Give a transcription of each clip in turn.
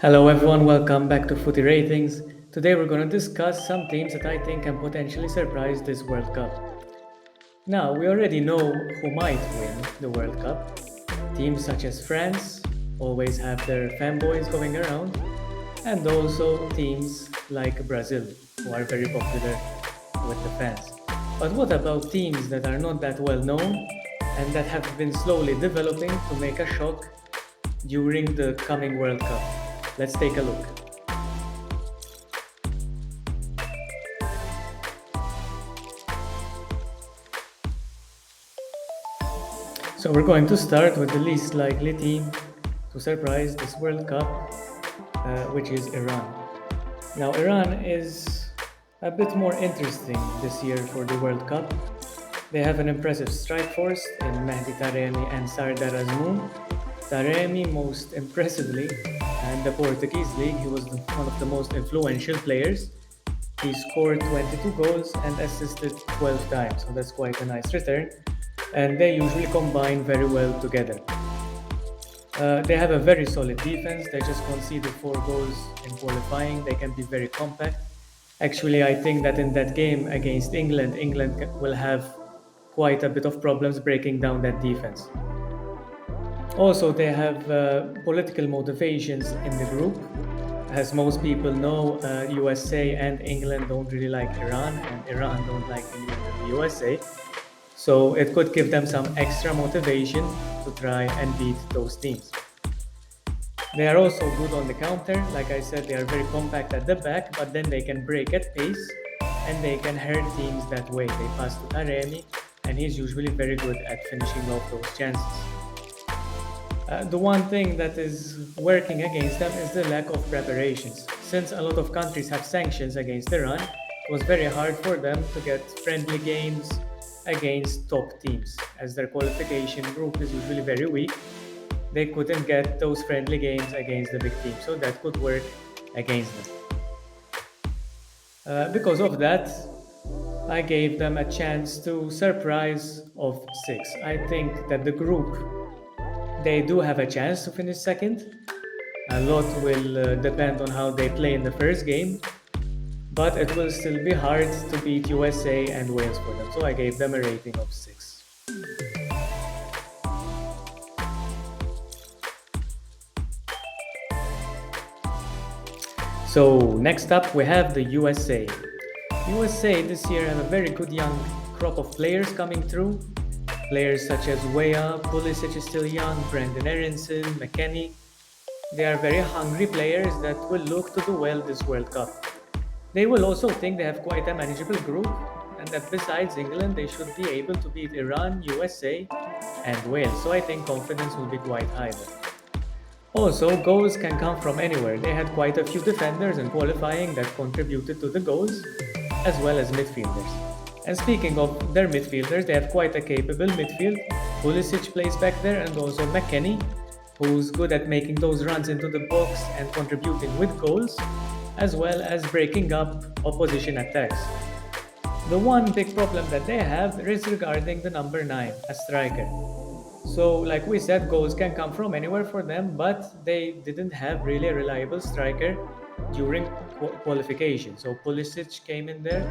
Hello everyone, welcome back to Footy Ratings. Today we're going to discuss some teams that I think can potentially surprise this World Cup. Now, we already know who might win the World Cup. Teams such as France always have their fanboys going around, and also teams like Brazil, who are very popular with the fans. But what about teams that are not that well known and that have been slowly developing to make a shock during the coming World Cup? Let's take a look. So we're going to start with the least likely team to surprise this World Cup, which is Iran. Now, Iran is a bit more interesting this year for the World Cup. They have an impressive strike force in Mehdi Taremi and Sardar Azmoun. Taremi most impressively, and the Portuguese league, he was one of the most influential players. He scored 22 goals and assisted 12 times, so that's quite a nice return. And they usually combine very well together. They have a very solid defense. They just conceded 4 goals in qualifying. They can be very compact. Actually, I think that in that game against England, England will have quite a bit of problems breaking down that defense. Also, they have political motivations in the group. As most people know, USA and England don't really like Iran, and Iran don't like England and the USA. So it could give them some extra motivation to try and beat those teams. They are also good on the counter. Like I said, they are very compact at the back, but then they can break at pace and they can hurt teams that way. They pass to Taremi, and he's usually very good at finishing off those chances. The one thing that is working against them is the lack of preparations. Since a lot of countries have sanctions against Iran, it was very hard for them to get friendly games against top teams. As their qualification group is usually very weak, they couldn't get those friendly games against the big teams, so that could work against them. Because of that, I gave them a chance to surprise of 6. I think that the group, they do have a chance to finish second. A lot will depend on how they play in the first game, but it will still be hard to beat USA and Wales for them. So I gave them a rating of 6. So next up we have the USA. USA this year have a very good young crop of players coming through. Players such as Weah, Pulisic is still young, Brandon Aronson, McKennie. They are very hungry players that will look to do well this World Cup. They will also think they have quite a manageable group, and that besides England, they should be able to beat Iran, USA, and Wales. So I think confidence will be quite high there. Also, goals can come from anywhere. They had quite a few defenders in qualifying that contributed to the goals, as well as midfielders. And speaking of their midfielders, they have quite a capable midfield. Pulisic plays back there, and also McKennie, who's good at making those runs into the box and contributing with goals, as well as breaking up opposition attacks. The one big problem that they have is regarding the number 9, a striker. So, like we said, goals can come from anywhere for them, but they didn't have really a reliable striker during qualification. So Pulisic came in there,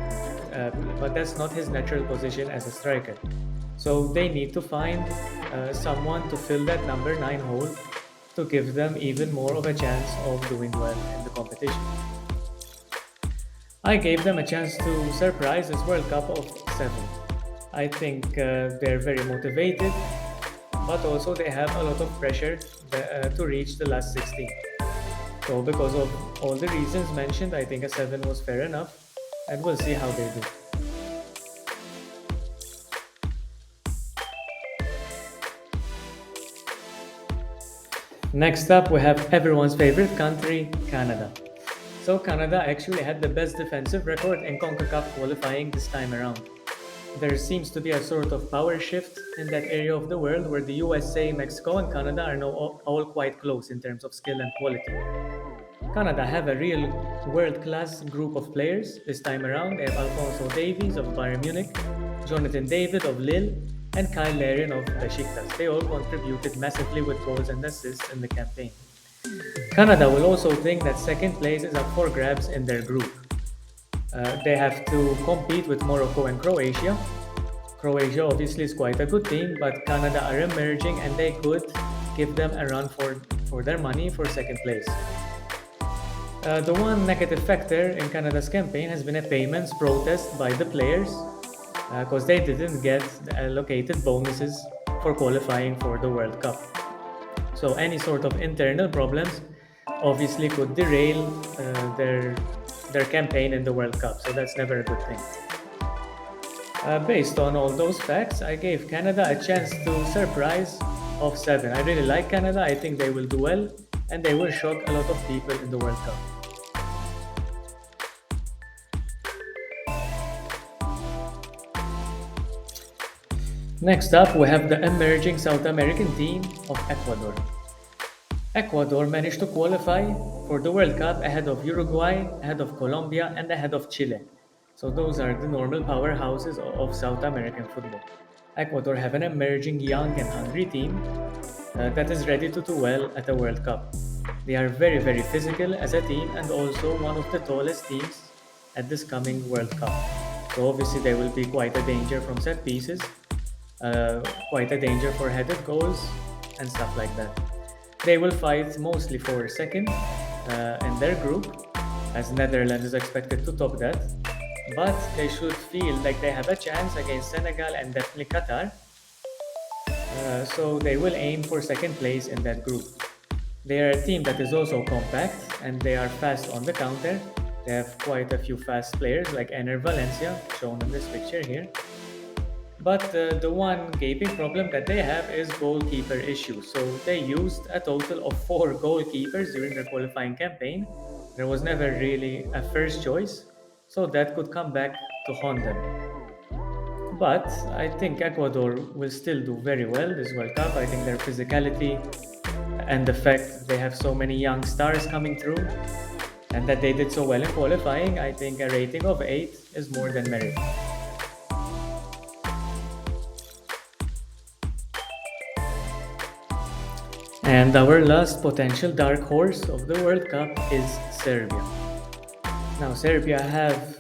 but that's not his natural position as a striker. So they need to find someone to fill that number 9 hole to give them even more of a chance of doing well in the competition. I gave them a chance to surprise this World Cup of 7. I think they're very motivated, but also they have a lot of pressure to reach the last 16. So because of all the reasons mentioned, I think a 7 was fair enough, and we'll see how they do. Next up, we have everyone's favorite country, Canada. So Canada actually had the best defensive record in CONCACAF qualifying this time around. There seems to be a sort of power shift in that area of the world where the USA, Mexico, and Canada are now all quite close in terms of skill and quality. Canada have a real world-class group of players this time around. They have Alphonso Davies of Bayern Munich, Jonathan David of Lille, and Kyle Larin of Besiktas. They all contributed massively with goals and assists in the campaign. Canada will also think that second place is up for grabs in their group. They have to compete with Morocco and Croatia. Croatia obviously is quite a good team, but Canada are emerging and they could give them a run for their money for second place. The one negative factor in Canada's campaign has been a payments protest by the players because they didn't get the allocated bonuses for qualifying for the World Cup. So any sort of internal problems obviously could derail their campaign in the World Cup. So that's never a good thing. Based on all those facts, I gave Canada a chance to surprise of 7. I really like Canada. I think they will do well and they will shock a lot of people in the World Cup. Next up, we have the emerging South American team of Ecuador. Ecuador managed to qualify for the World Cup ahead of Uruguay, ahead of Colombia, and ahead of Chile. So those are the normal powerhouses of South American football. Ecuador have an emerging young and hungry team that is ready to do well at the World Cup. They are very, very physical as a team and also one of the tallest teams at this coming World Cup. So obviously they will be quite a danger from set pieces, quite a danger for headed goals and stuff like that. They will fight mostly for second in their group, as Netherlands is expected to top that, but they should feel like they have a chance against Senegal and definitely Qatar, so they will aim for second place in that group. They are a team that is also compact and they are fast on the counter. They have quite a few fast players like Ener Valencia, shown in this picture here. But the one gaping problem that they have is goalkeeper issues. So they used a total of 4 goalkeepers during their qualifying campaign. There was never really a first choice, so that could come back to haunt them. But I think Ecuador will still do very well this World Cup. I think their physicality and the fact they have so many young stars coming through and that they did so well in qualifying, I think a rating of 8 is more than merit. And our last potential dark horse of the World Cup is Serbia. Now Serbia have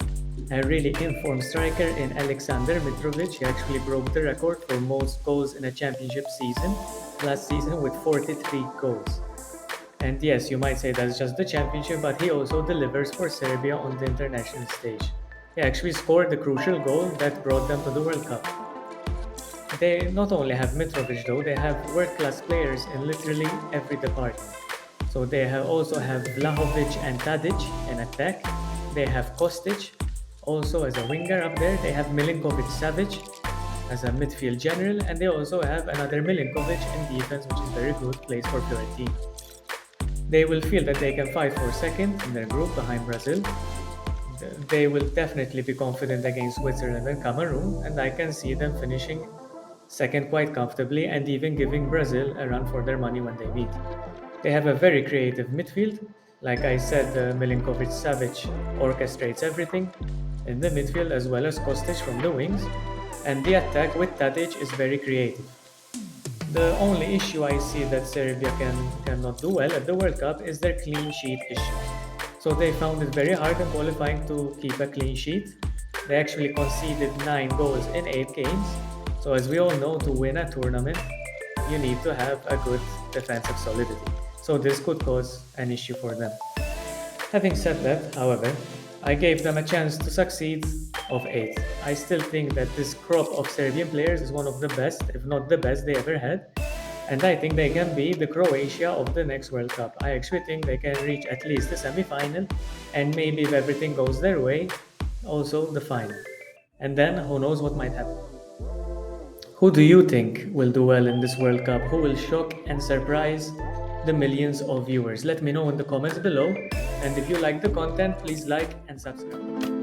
a really informed striker in Aleksandar Mitrovic. He actually broke the record for most goals in a championship season last season with 43 goals. And yes, you might say that's just the championship, but he also delivers for Serbia on the international stage. He actually scored the crucial goal that brought them to the World Cup. They not only have Mitrovic though, they have world-class players in literally every department. So they also have Vlahovic and Tadic in attack. They have Kostic also as a winger up there. They have Milinkovic-Savic as a midfield general, and they also have another Milinkovic in defense, which is very good, plays for Fiorentina. They will feel that they can fight for second in their group behind Brazil. They will definitely be confident against Switzerland and Cameroon, and I can see them finishing second quite comfortably and even giving Brazil a run for their money when they meet. They have a very creative midfield. Like I said, Milinkovic-Savic orchestrates everything in the midfield as well as Kostic from the wings, and the attack with Tadic is very creative. The only issue I see that Serbia cannot do well at the World Cup is their clean sheet issue. So they found it very hard in qualifying to keep a clean sheet. They actually conceded 9 goals in 8 games. So as we all know, to win a tournament, you need to have a good defensive solidity. So this could cause an issue for them. Having said that, however, I gave them a chance to succeed of 8. I still think that this crop of Serbian players is one of the best, if not the best they ever had. And I think they can be the Croatia of the next World Cup. I actually think they can reach at least the semi-final and maybe if everything goes their way, also the final. And then who knows what might happen. Who do you think will do well in this World Cup? Who will shock and surprise the millions of viewers? Let me know in the comments below. And if you like the content, please like and subscribe.